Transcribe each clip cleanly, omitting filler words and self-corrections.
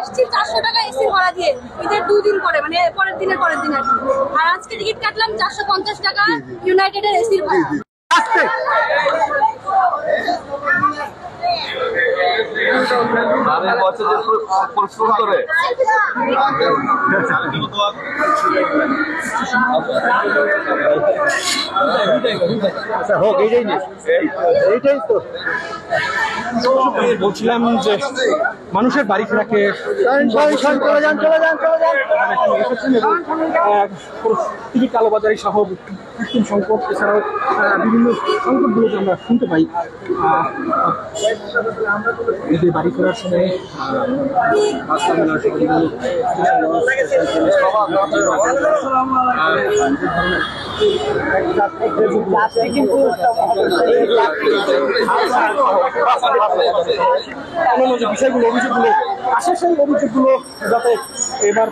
আসছি 400 টাকা এসি ভাড়া দিয়ে, ঈদের 2 দিন পরে, মানে পরের দিন আর কি। আর আজকে টিকিট কাটলাম 450 টাকা ইউনাইটেডের এসির ভাড়া। বলছিলাম যে মানুষের বাড়ি ফেরাকে টিকিট কালোবাজারি সহ কৃত্রিম সংকট, এছাড়াও বিভিন্ন সংকটগুলোকে আমরা শুনতে পাই। এদের বাড়ি ফেরার সময় অন্যান্য যে বিষয়গুলো, অভিযোগগুলো আসে, সেই অভিযোগগুলো যাতে এবার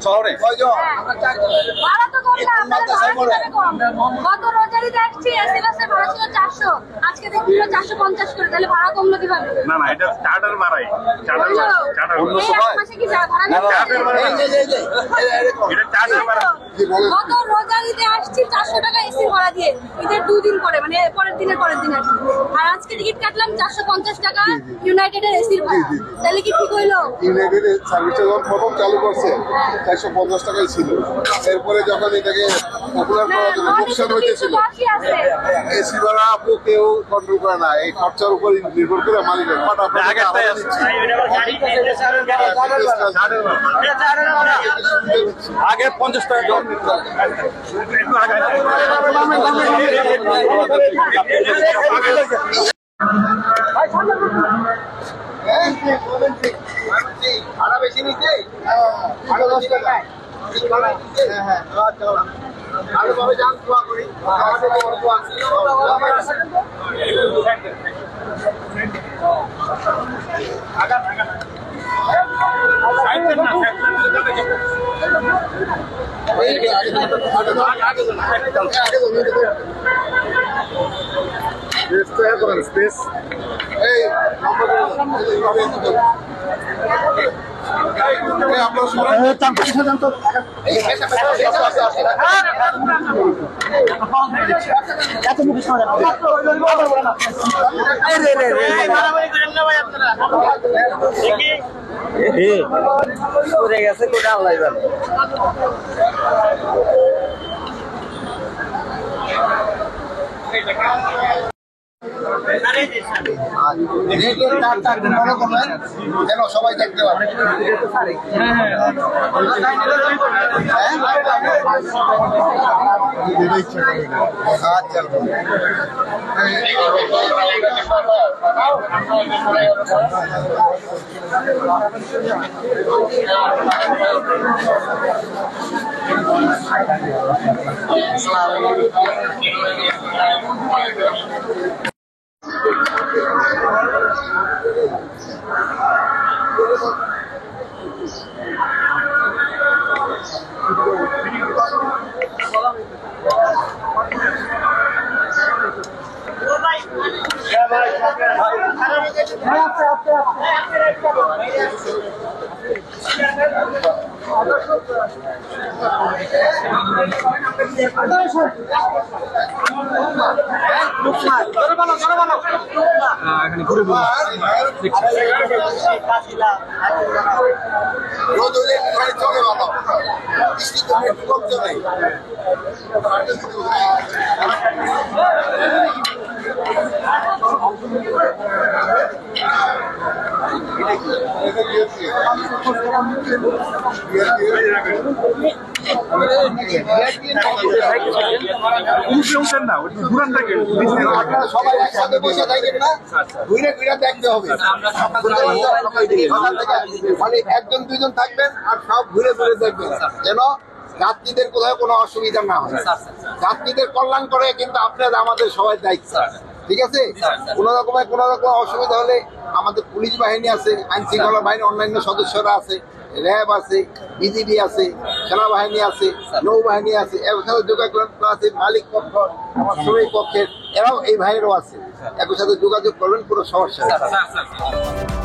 শহরে গত রোজারিতে আসছি, এসি বাসে ভাড়া ছিল 400, আজকে দেখি 450 করে, তাহলে ভাড়া কমলো কিভাবে? না না, এটা চার্টার ভাড়াই, গত রোজারিতে আসছি 400 টাকা এসি ভাড়া দিয়ে, ঈদের 2 দিন পরে, মানে পরের দিন আর কি। আর আজকে টিকিট কাটলাম 450 টাকা ইউনাইটেডের এসির ভাড়া, তাহলে কি ঠিক হইলো? ইউনাইটেডের সার্ভিসটা যখন প্রথম চালু করছে 450 টাকাই ছিল, এরপরে যখন এটাকে পপুলার করার জন্য লোকসান হইতেছিল, এসি ভাড়া আপু কেউ কন্ট্রোল করে না, এই খরচার উপর নির্ভর করে মালিকের আগে 50 টাকা ভাড়া বেশি নিচ্ছে, ভাড়া 10 টাকা। আরো ভাবে যান, দোয়া করি। স্পেস এই গেছে কোটা আল্লাহ জানে। যেন সবাই দেখতে পারে। আচ্ছা এখানে ঘুরে চলে ভালো, বৃষ্টি তো একটু কম চলে। এটা দিয়েছি। উপরে উঠেন না, ওই ঘুরান থাকে। আপনারা সবাই একসাথে বসে থাকেন না, ঘুরে ঘুরে দেখতে হবে। মানে একজন দুইজন থাকবেন আর সব ঘুরে ঘুরে দেখবেন, যেন যাত্রীদের কোথাও কোনো অসুবিধা না হয়। যাত্রীদের কল্যাণ করে কিন্তু আপনার আমাদের সবাই দায়িত্ব, ঠিক আছে? কোনো রকম অসুবিধা হলে আমাদের পুলিশ বাহিনী আছে, আইন শৃঙ্খলা বাহিনী অন্যান্য সদস্যরা আছে, র্যাব আছে, বিজিবি আছে, সেনাবাহিনী আছে, নৌবাহিনী আছে, এর সাথে যোগাযোগ আছে মালিক পক্ষ, আমার শ্রমিক পক্ষের, এরাও এই ভাইয়েরও আছে। একই সাথে যোগাযোগ করবেন, কোনো সমস্যা নেই।